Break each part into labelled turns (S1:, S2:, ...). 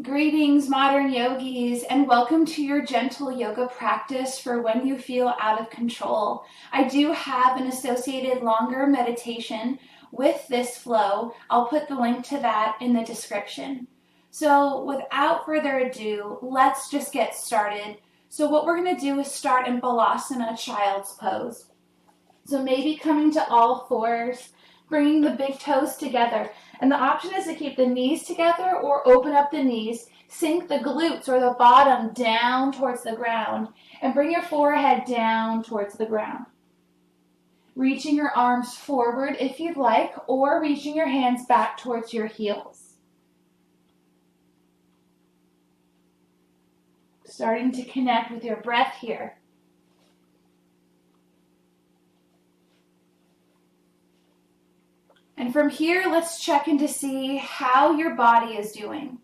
S1: Greetings, modern yogis, and welcome to your gentle yoga practice for when you feel out of control. I do have an associated longer meditation with this flow. I'll put the link to that in the description. So without further ado, let's just get started. So what we're going to do is start in Balasana, child's pose. So maybe coming to all fours, bringing the big toes together. And the option is to keep the knees together or open up the knees, sink the glutes or the bottom down towards the ground, and bring your forehead down towards the ground. Reaching your arms forward if you'd like, or reaching your hands back towards your heels. Starting to connect with your breath here. And from here, let's check in to see how your body is doing.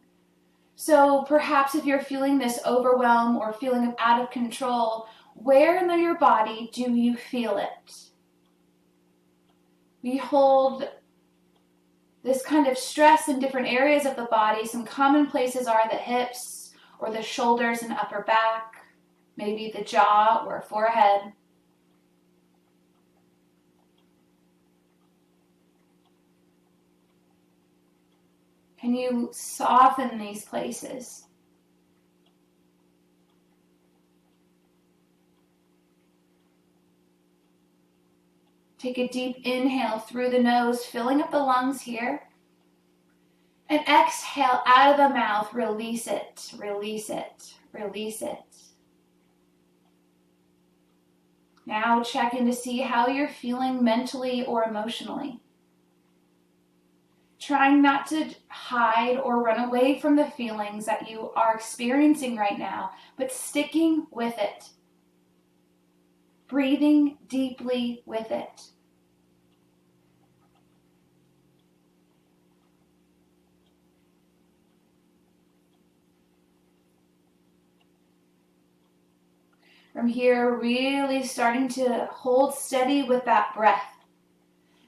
S1: So perhaps if you're feeling this overwhelm or feeling out of control, where in your body do you feel it? We hold this kind of stress in different areas of the body. Some common places are the hips or the shoulders and upper back, maybe the jaw or forehead. Can you soften these places? Take a deep inhale through the nose, filling up the lungs here. And exhale out of the mouth, release it, release it, release it. Now check in to see how you're feeling mentally or emotionally. Trying not to hide or run away from the feelings that you are experiencing right now, but sticking with it. Breathing deeply with it. From here, really starting to hold steady with that breath.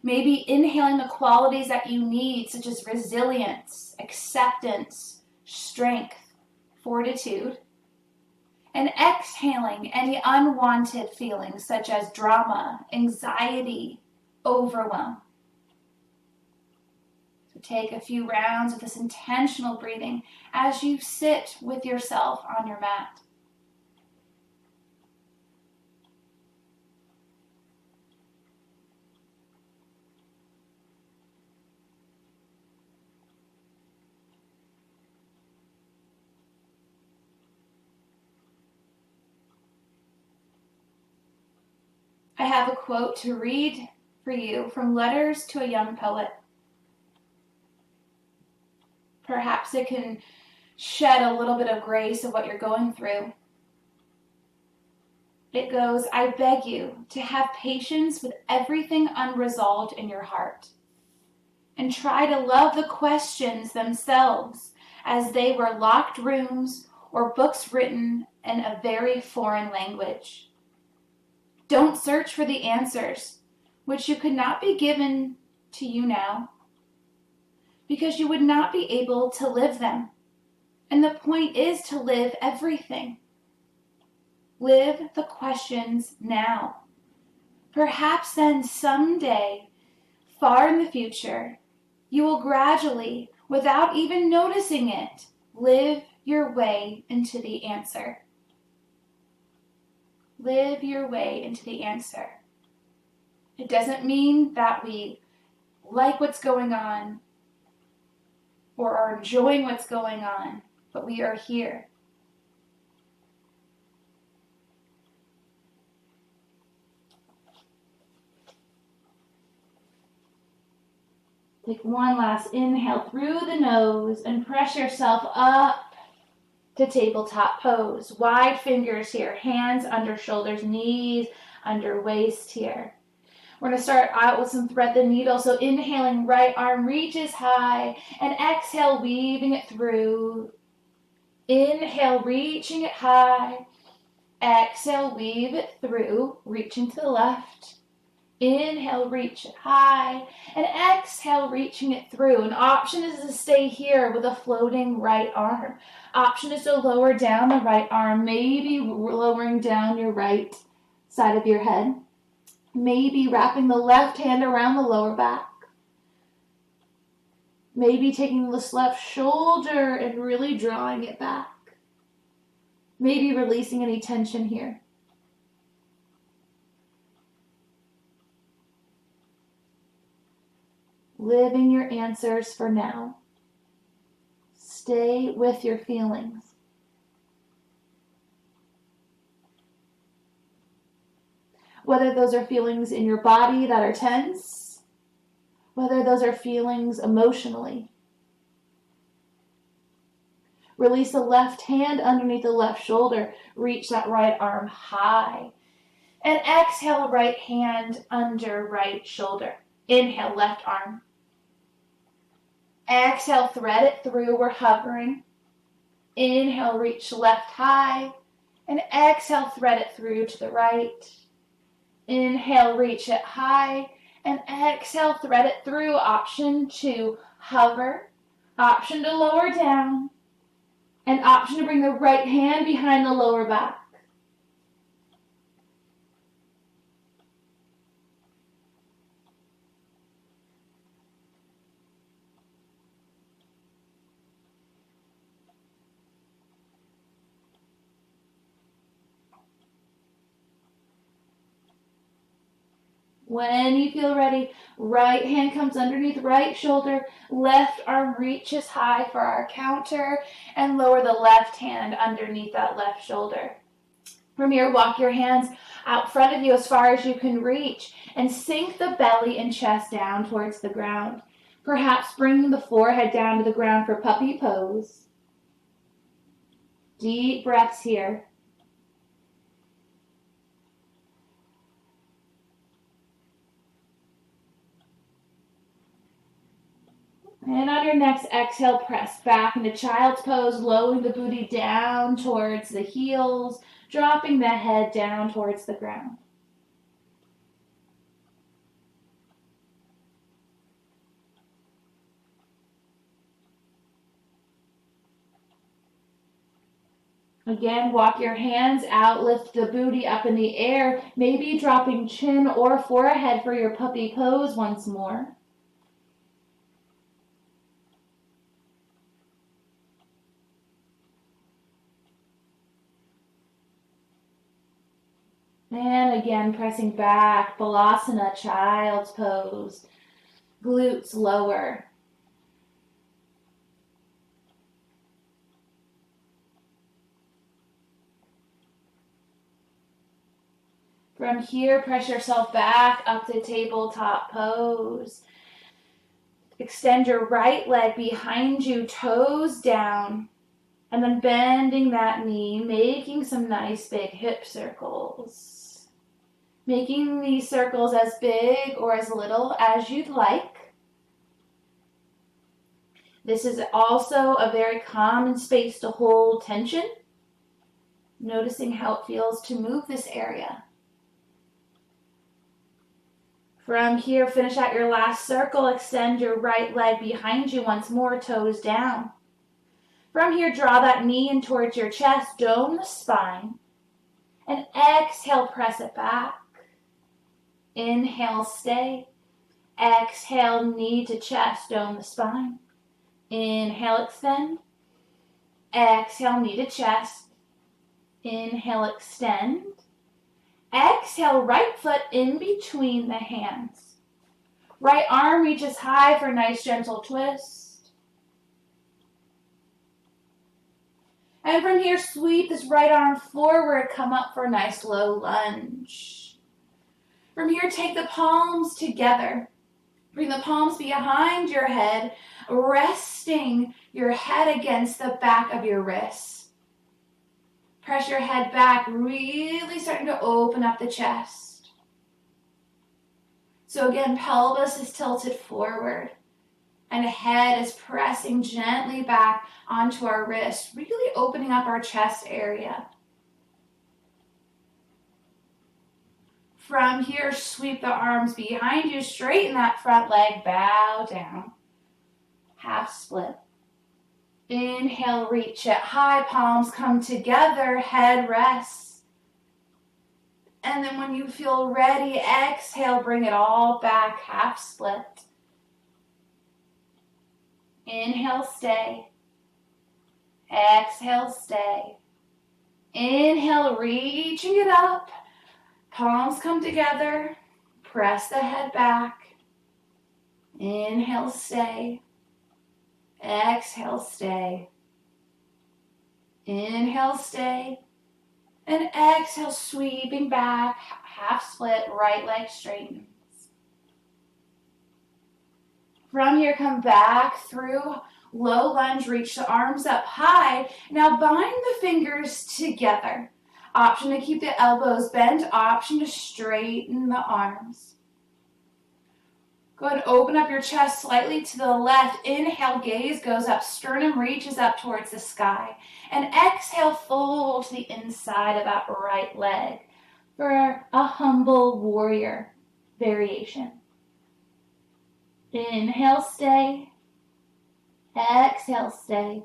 S1: Maybe inhaling the qualities that you need, such as resilience, acceptance, strength, fortitude. And exhaling any unwanted feelings, such as drama, anxiety, overwhelm. So take a few rounds of this intentional breathing as you sit with yourself on your mat. I have a quote to read for you from Letters to a Young Poet. Perhaps it can shed a little bit of grace of what you're going through. It goes, I beg you to have patience with everything unresolved in your heart, and try to love the questions themselves as they were locked rooms or books written in a very foreign language. Don't search for the answers, which you could not be given to you now, because you would not be able to live them. And the point is to live everything. Live the questions now. Perhaps then someday, far in the future, you will gradually, without even noticing it, live your way into the answer. Live your way into the answer. It doesn't mean that we like what's going on or are enjoying what's going on, but we are here. Take one last inhale through the nose and press yourself up to tabletop pose. Wide fingers here, hands under shoulders, knees under waist here. We're going to start out with some thread the needle. So inhaling, right arm reaches high, and exhale, weaving it through. Inhale, reaching it high. Exhale, weave it through, reaching to the left. Inhale, reach it high, and exhale, reaching it through. An option is to stay here with a floating right arm. Option is to lower down the right arm, maybe lowering down your right side of your head. Maybe wrapping the left hand around the lower back. Maybe taking this left shoulder and really drawing it back. Maybe releasing any tension here. Living your answers for now. Stay with your feelings. Whether those are feelings in your body that are tense, whether those are feelings emotionally. Release the left hand underneath the left shoulder. Reach that right arm high. And exhale, right hand under right shoulder. Inhale, left arm. Exhale, thread it through. We're hovering. Inhale, reach left high. And exhale, thread it through to the right. Inhale, reach it high. And exhale, thread it through. Option to hover. Option to lower down. And option to bring the right hand behind the lower back. When you feel ready, right hand comes underneath right shoulder, left arm reaches high for our counter, and lower the left hand underneath that left shoulder. From here, walk your hands out front of you as far as you can reach, and sink the belly and chest down towards the ground. Perhaps bringing the forehead down to the ground for puppy pose. Deep breaths here. And on your next exhale, press back into child's pose, lowering the booty down towards the heels, dropping the head down towards the ground. Again, walk your hands out, lift the booty up in the air, maybe dropping chin or forehead for your puppy pose once more. And again, pressing back, Balasana, child's pose, glutes lower. From here, press yourself back up to tabletop pose. Extend your right leg behind you, toes down, and then bending that knee, making some nice big hip circles. Making these circles as big or as little as you'd like. This is also a very common space to hold tension. Noticing how it feels to move this area. From here, finish out your last circle. Extend your right leg behind you once more, toes down. From here, draw that knee in towards your chest, dome the spine, and exhale, press it back. Inhale, stay. Exhale, knee to chest, dome the spine. Inhale, extend. Exhale, knee to chest. Inhale, extend. Exhale, right foot in between the hands. Right arm reaches high for a nice gentle twist. And from here, sweep this right arm forward, come up for a nice low lunge. From here, take the palms together. Bring the palms behind your head, resting your head against the back of your wrists. Press your head back, really starting to open up the chest. So again, pelvis is tilted forward and head is pressing gently back onto our wrist, really opening up our chest area. From here, sweep the arms behind you, straighten that front leg, bow down. Half split. Inhale, reach it high, palms come together, head rests. And then when you feel ready, exhale, bring it all back, half split. Inhale, stay. Exhale, stay. Inhale, reaching it up. Palms come together. Press the head back. Inhale, stay. Exhale, stay. Inhale, stay. And exhale, sweeping back, half split, right leg straightens. From here, come back through low lunge, reach the arms up high. Now bind the fingers together. Option to keep the elbows bent, option to straighten the arms. Go ahead and open up your chest slightly to the left. Inhale, gaze goes up, sternum reaches up towards the sky. And exhale, fold to the inside of that right leg for a humble warrior variation. Inhale, stay. Exhale, stay.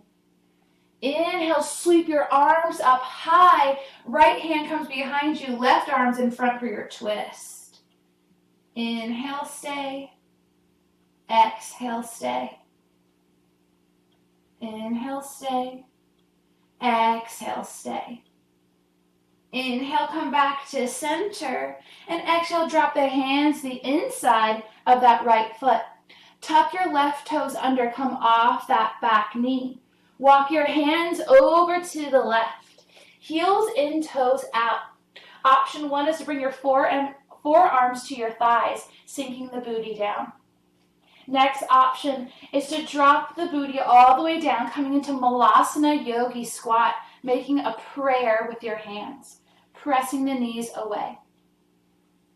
S1: Inhale, sweep your arms up high. Right hand comes behind you, left arm's in front for your twist. Inhale, stay. Exhale, stay. Inhale, stay. Exhale, stay. Inhale, come back to center. And exhale, drop the hands the inside of that right foot. Tuck your left toes under, come off that back knee. Walk your hands over to the left. Heels in, toes out. Option one is to bring your forearms to your thighs, sinking the booty down. Next option is to drop the booty all the way down, coming into Malasana Yogi Squat, making a prayer with your hands, pressing the knees away.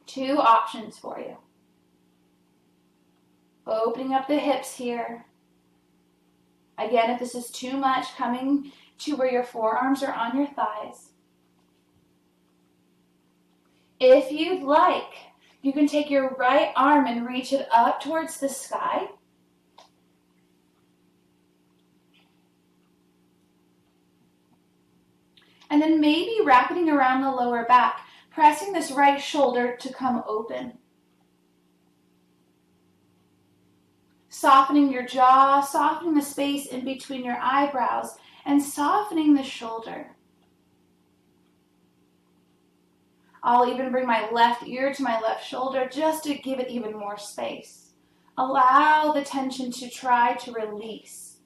S1: Two options for you. Opening up the hips here. Again, if this is too much, coming to where your forearms are on your thighs. If you'd like, you can take your right arm and reach it up towards the sky. And then maybe wrapping around the lower back, pressing this right shoulder to come open. Softening your jaw, softening the space in between your eyebrows, and softening the shoulder. I'll even bring my left ear to my left shoulder just to give it even more space. Allow the tension to try to release.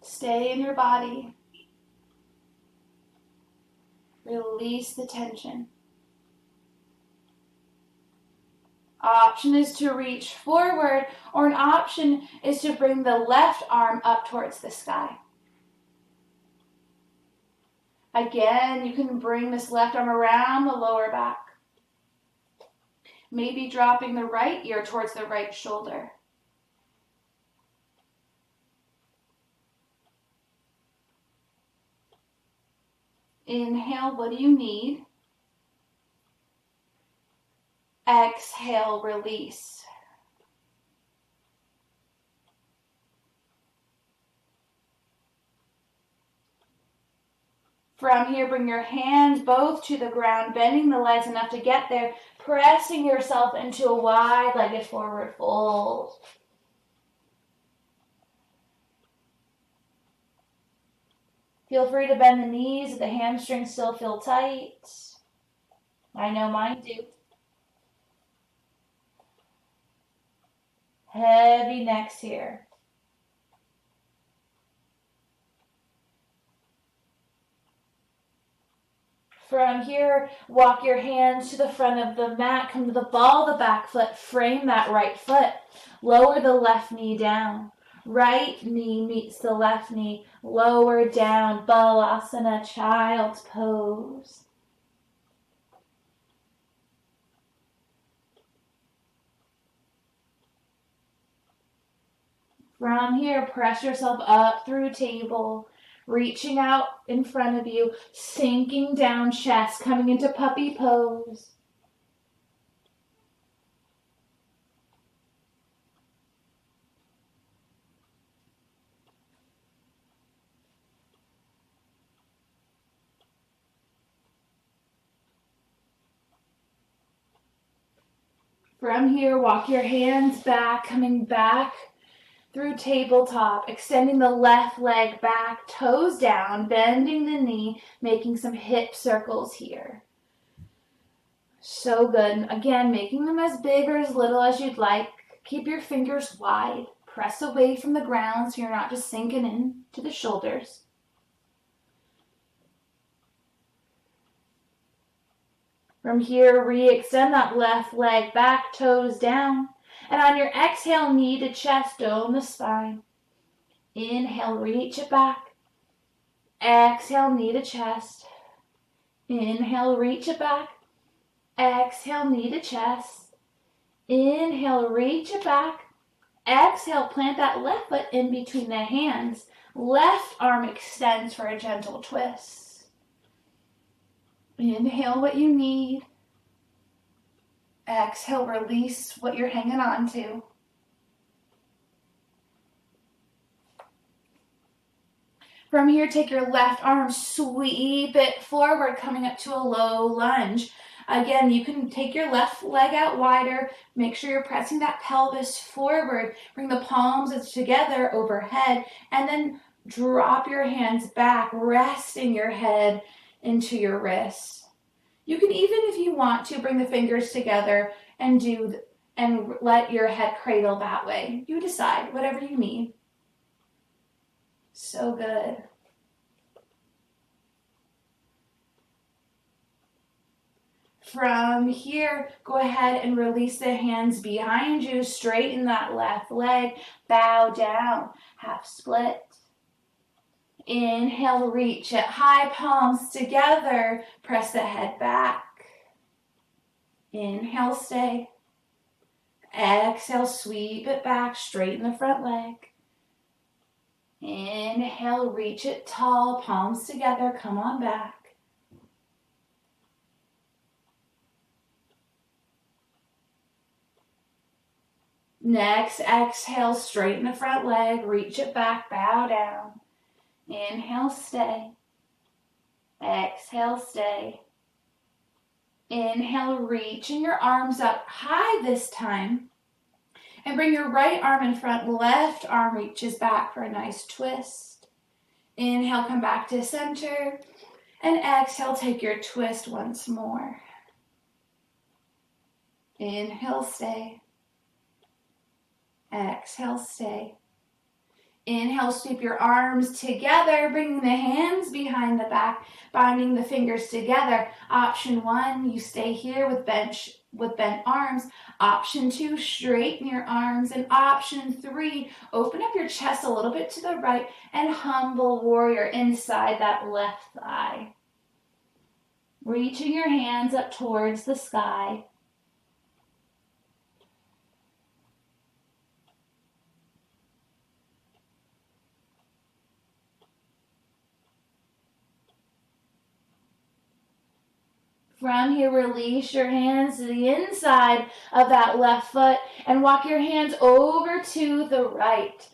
S1: Stay in your body. Release the tension. Option is to reach forward, or an option is to bring the left arm up towards the sky. Again, you can bring this left arm around the lower back. Maybe dropping the right ear towards the right shoulder. Inhale, what do you need? Exhale, release. From here, bring your hands both to the ground, bending the legs enough to get there, pressing yourself into a wide-legged forward fold. Feel free to bend the knees if the hamstrings still feel tight. I know mine do. Heavy necks here. From here, walk your hands to the front of the mat, come to the ball of the back foot, frame that right foot, lower the left knee down. Right knee meets the left knee, lower down, Balasana, child's pose. From here, press yourself up through table, reaching out in front of you, sinking down chest, coming into puppy pose. From here, walk your hands back, coming back through tabletop, extending the left leg back, toes down, bending the knee, making some hip circles here. So good. Again, making them as big or as little as you'd like. Keep your fingers wide. Press away from the ground so you're not just sinking in to the shoulders. From here, re-extend that left leg back, toes down. And on your exhale, knee to chest, dome the spine. Inhale, reach it back. Exhale, knee to chest. Inhale, reach it back. Exhale, knee to chest. Inhale, reach it back. Exhale, plant that left foot in between the hands. Left arm extends for a gentle twist. Inhale what you need. Exhale, release what you're hanging on to. From here, take your left arm, sweep it forward, coming up to a low lunge. Again, you can take your left leg out wider. Make sure you're pressing that pelvis forward. Bring the palms together overhead, and then drop your hands back, resting your head into your wrists. You can even, if you want to, bring the fingers together and let your head cradle that way. You decide, whatever you need. So good. From here, go ahead and release the hands behind you. Straighten that left leg. Bow down. Half split. Inhale, reach it. High palms together. Press the head back. Inhale, stay. Exhale, sweep it back. Straighten the front leg. Inhale, reach it tall. Palms together. Come on back. Next, exhale, straighten the front leg, reach it back, bow down. Inhale, stay. Exhale, stay. Inhale, reaching your arms up high this time. And bring your right arm in front, left arm reaches back for a nice twist. Inhale, come back to center. And exhale, take your twist once more. Inhale, stay. Exhale, stay. Inhale, sweep your arms together, bringing the hands behind the back, binding the fingers together. Option 1, you stay here with bent arms. Option 2, straighten your arms. And option 3, open up your chest a little bit to the right and humble warrior inside that left thigh. Reaching your hands up towards the sky. From here, release your hands to the inside of that left foot and walk your hands over to the right.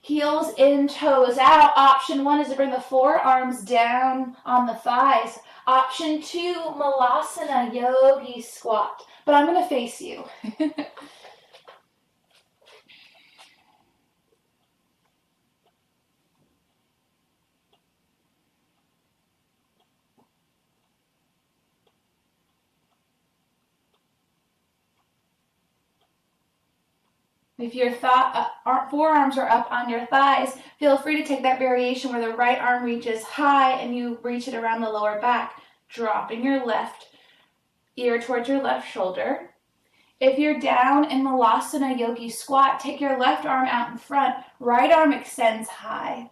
S1: Heels in, toes out. Option 1 is to bring the forearms down on the thighs. Option 2, Malasana Yogi Squat. But I'm going to face you. If your forearms are up on your thighs, feel free to take that variation where the right arm reaches high and you reach it around the lower back, dropping your left ear towards your left shoulder. If you're down in Malasana Yogi Squat, take your left arm out in front, right arm extends high.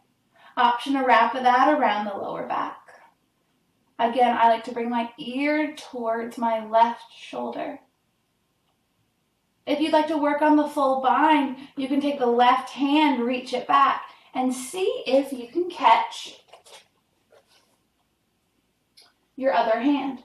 S1: Option to wrap that around the lower back. Again, I like to bring my ear towards my left shoulder. If you'd like to work on the full bind, you can take the left hand, reach it back, and see if you can catch your other hand.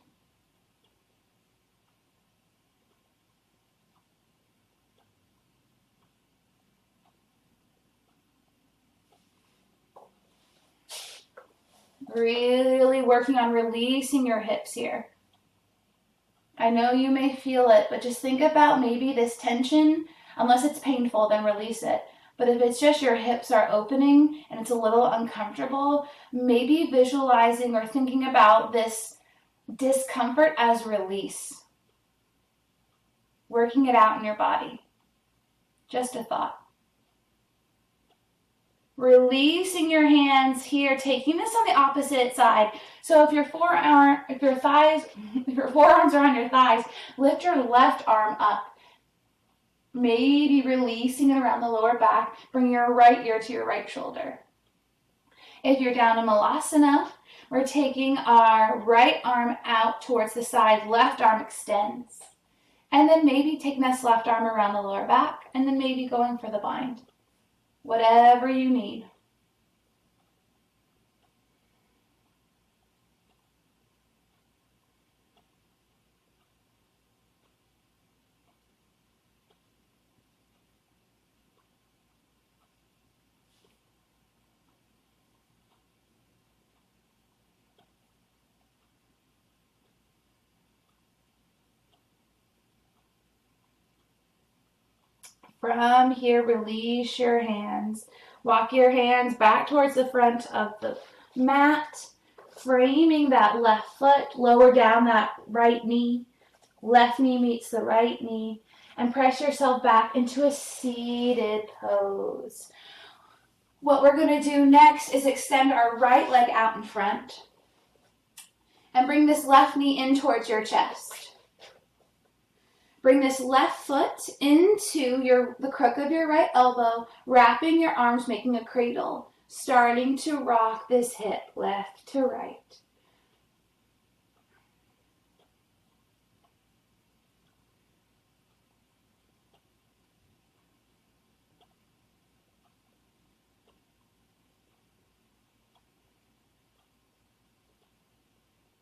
S1: Really working on releasing your hips here. I know you may feel it, but just think about maybe this tension. Unless it's painful, then release it. But if it's just your hips are opening and it's a little uncomfortable, maybe visualizing or thinking about this discomfort as release. Working it out in your body. Just a thought. Releasing your hands here, taking this on the opposite side. So if your forearms are on your thighs, lift your left arm up. Maybe releasing it around the lower back. Bring your right ear to your right shoulder. If you're down in Malasana, we're taking our right arm out towards the side, left arm extends. And then maybe taking this left arm around the lower back, and then maybe going for the bind. Whatever you need. From here, release your hands. Walk your hands back towards the front of the mat, framing that left foot, lower down that right knee. Left knee meets the right knee, and press yourself back into a seated pose. What we're going to do next is extend our right leg out in front and bring this left knee in towards your chest. Bring this left foot into the crook of your right elbow, wrapping your arms, making a cradle, starting to rock this hip left to right.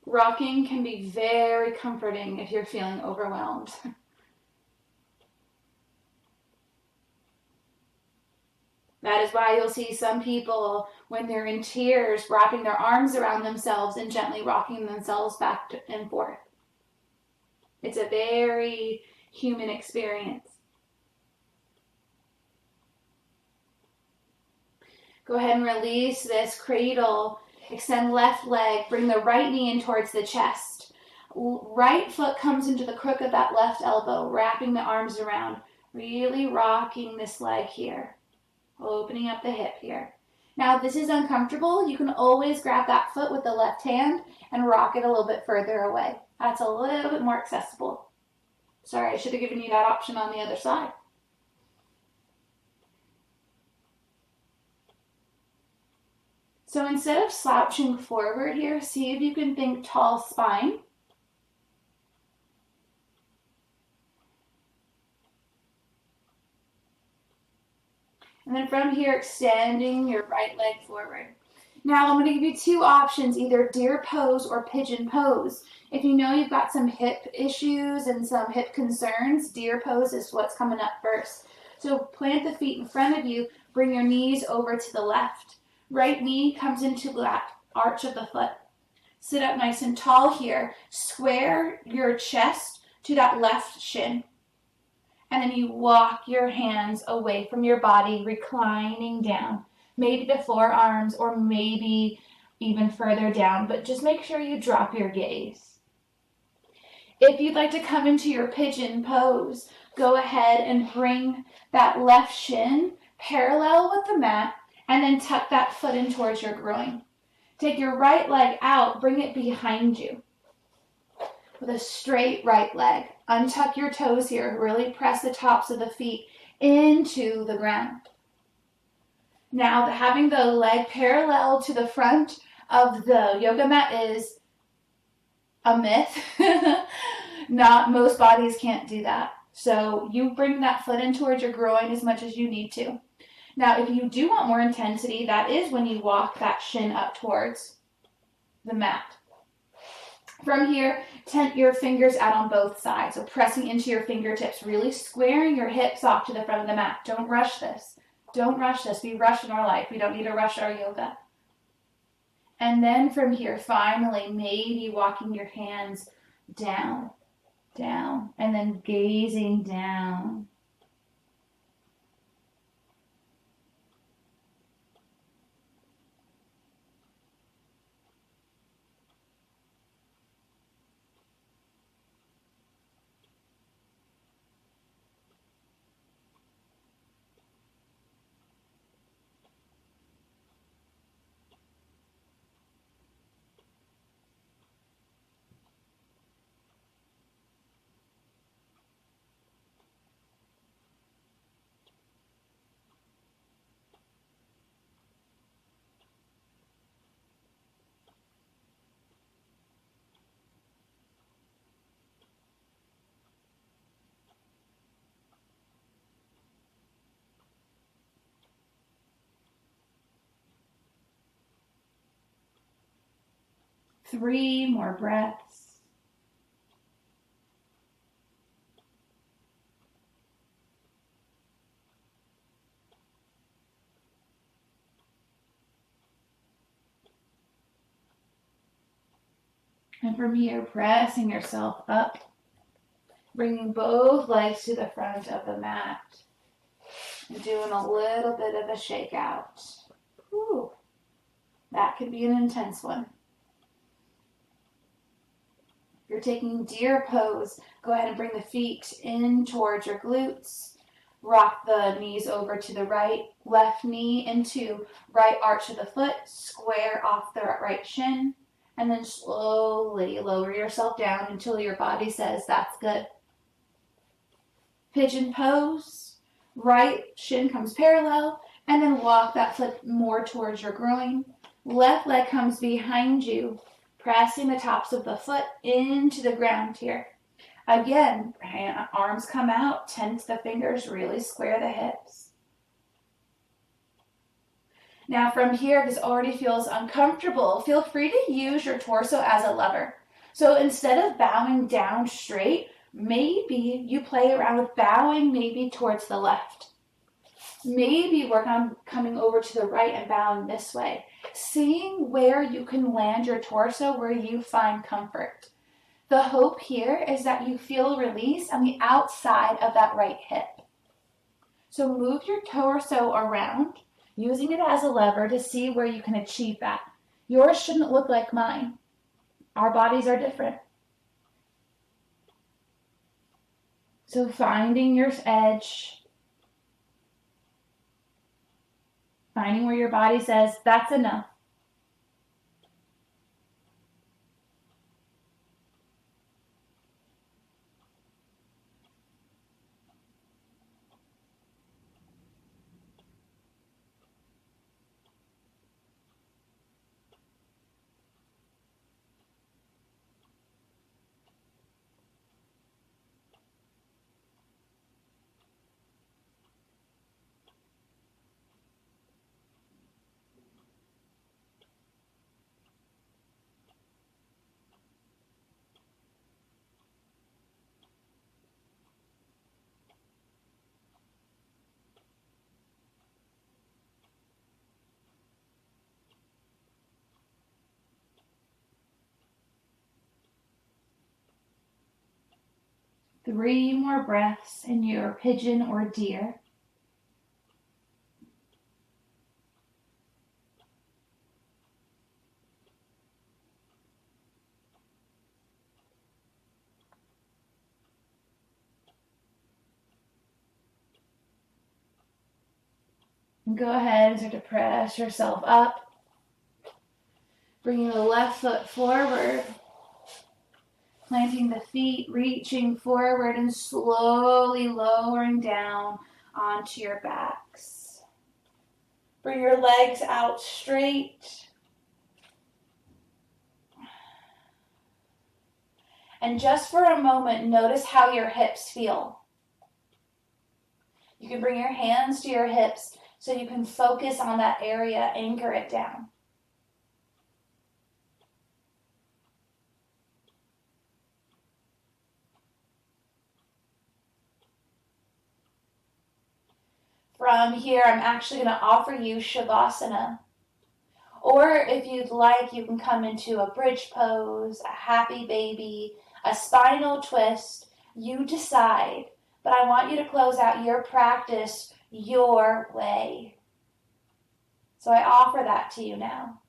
S1: Rocking can be very comforting if you're feeling overwhelmed. That is why you'll see some people, when they're in tears, wrapping their arms around themselves and gently rocking themselves back and forth. It's a very human experience. Go ahead and release this cradle. Extend left leg. Bring the right knee in towards the chest. Right foot comes into the crook of that left elbow, wrapping the arms around. Really rocking this leg here. Opening up the hip here. Now, if this is uncomfortable, you can always grab that foot with the left hand and rock it a little bit further away. That's a little bit more accessible. Sorry, I should have given you that option on the other side. So instead of slouching forward here, see if you can think tall spine. And then from here, extending your right leg forward. Now I'm going to give you two options, either deer pose or pigeon pose. If you know you've got some hip issues and some hip concerns, deer pose is what's coming up first. So plant the feet in front of you, bring your knees over to the left. Right knee comes into that arch of the foot. Sit up nice and tall here. Square your chest to that left shin. And then you walk your hands away from your body, reclining down. Maybe the forearms or maybe even further down, but just make sure you drop your gaze. If you'd like to come into your pigeon pose, go ahead and bring that left shin parallel with the mat and then tuck that foot in towards your groin. Take your right leg out, bring it behind you with a straight right leg. Untuck your toes here. Really press the tops of the feet into the ground. Now, having the leg parallel to the front of the yoga mat is a myth. Not most bodies can't do that. So you bring that foot in towards your groin as much as you need to. Now, if you do want more intensity, that is when you walk that shin up towards the mat. From here, tent your fingers out on both sides. So pressing into your fingertips, really squaring your hips off to the front of the mat. Don't rush this. Don't rush this. We rush in our life. We don't need to rush our yoga. And then from here, finally, maybe walking your hands down, down, and then gazing down. Three more breaths. And from here, pressing yourself up, bringing both legs to the front of the mat, and doing a little bit of a shakeout. Whew. That could be an intense one. If you're taking deer pose, go ahead and bring the feet in towards your glutes. Rock the knees over to the right, left knee into right arch of the foot, square off the right shin, and then slowly lower yourself down until your body says that's good. Pigeon pose, right shin comes parallel, and then walk that foot more towards your groin. Left leg comes behind you, pressing the tops of the foot into the ground here. Again, arms come out, tense the fingers, really square the hips. Now from here, if this already feels uncomfortable, feel free to use your torso as a lever. So instead of bowing down straight, maybe you play around with bowing maybe towards the left. Maybe work on coming over to the right and bowing this way. Seeing where you can land your torso, where you find comfort. The hope here is that you feel release on the outside of that right hip. So move your torso around, using it as a lever to see where you can achieve that. Yours shouldn't look like mine. Our bodies are different. So finding your edge, finding where your body says, that's enough. Three more breaths in your pigeon or deer. And go ahead and start to press yourself up. Bringing the left foot forward. Planting the feet, reaching forward and slowly lowering down onto your backs. Bring your legs out straight. And just for a moment, notice how your hips feel. You can bring your hands to your hips, so you can focus on that area, anchor it down. From here, I'm actually going to offer you Shavasana. Or if you'd like, you can come into a bridge pose, a happy baby, a spinal twist. You decide. But I want you to close out your practice your way. So I offer that to you now.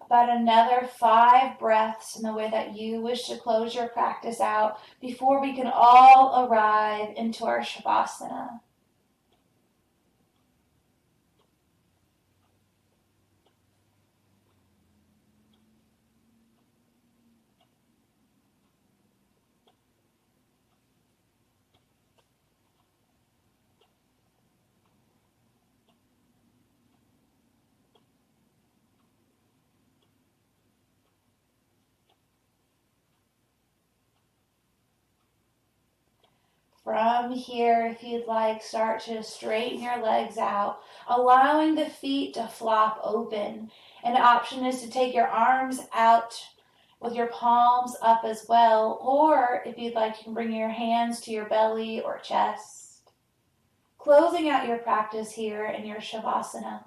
S1: About another 5 breaths in the way that you wish to close your practice out before we can all arrive into our Shavasana. From here, if you'd like, start to straighten your legs out, allowing the feet to flop open. An option is to take your arms out with your palms up as well, or if you'd like, you can bring your hands to your belly or chest. Closing out your practice here in your Shavasana.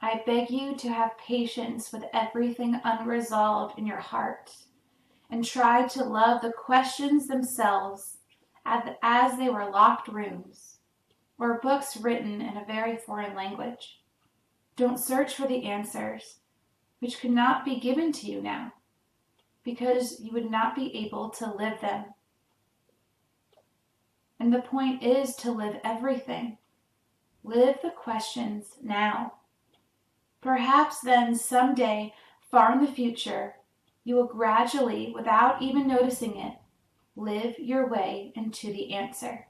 S1: I beg you to have patience with everything unresolved in your heart and try to love the questions themselves as they were locked rooms or books written in a very foreign language. Don't search for the answers, which could not be given to you now, because you would not be able to live them. And the point is to live everything. Live the questions now. Perhaps then someday, far in the future, you will gradually, without even noticing it, live your way into the answer.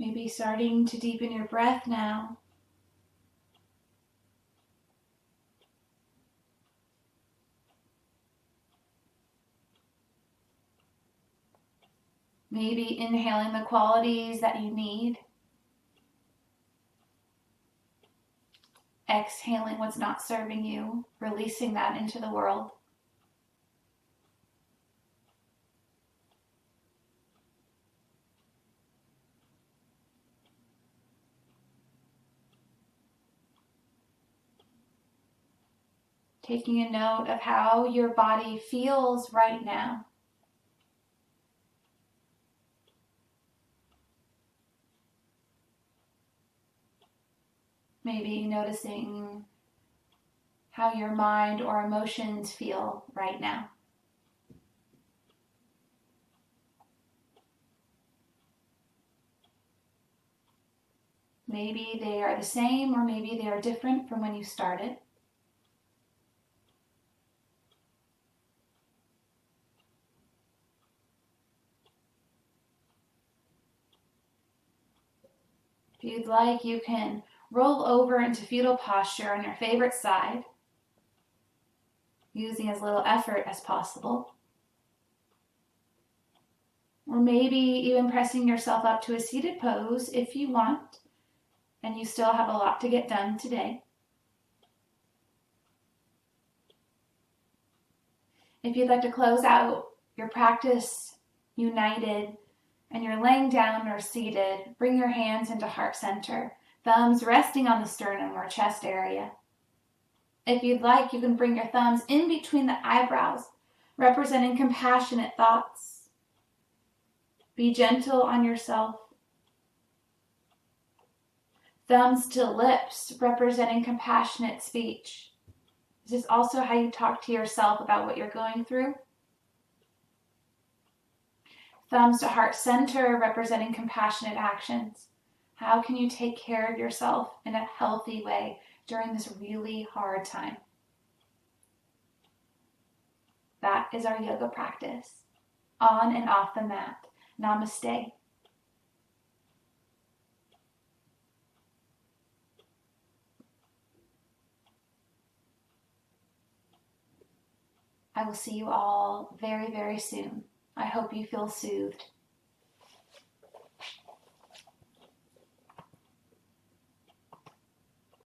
S1: Maybe starting to deepen your breath now. Maybe inhaling the qualities that you need. Exhaling what's not serving you, releasing that into the world. Taking a note of how your body feels right now. Maybe noticing how your mind or emotions feel right now. Maybe they are the same, or maybe they are different from when you started. If you'd like, you can roll over into fetal posture on your favorite side, using as little effort as possible. Or maybe even pressing yourself up to a seated pose if you want, and you still have a lot to get done today. If you'd like to close out your practice united and you're laying down or seated, bring your hands into heart center, thumbs resting on the sternum or chest area. If you'd like, you can bring your thumbs in between the eyebrows, representing compassionate thoughts. Be gentle on yourself. Thumbs to lips, representing compassionate speech. This is also how you talk to yourself about what you're going through. Thumbs to heart center, representing compassionate actions. How can you take care of yourself in a healthy way during this really hard time? That is our yoga practice, on and off the mat. Namaste. I will see you all very, very soon. I hope you feel soothed.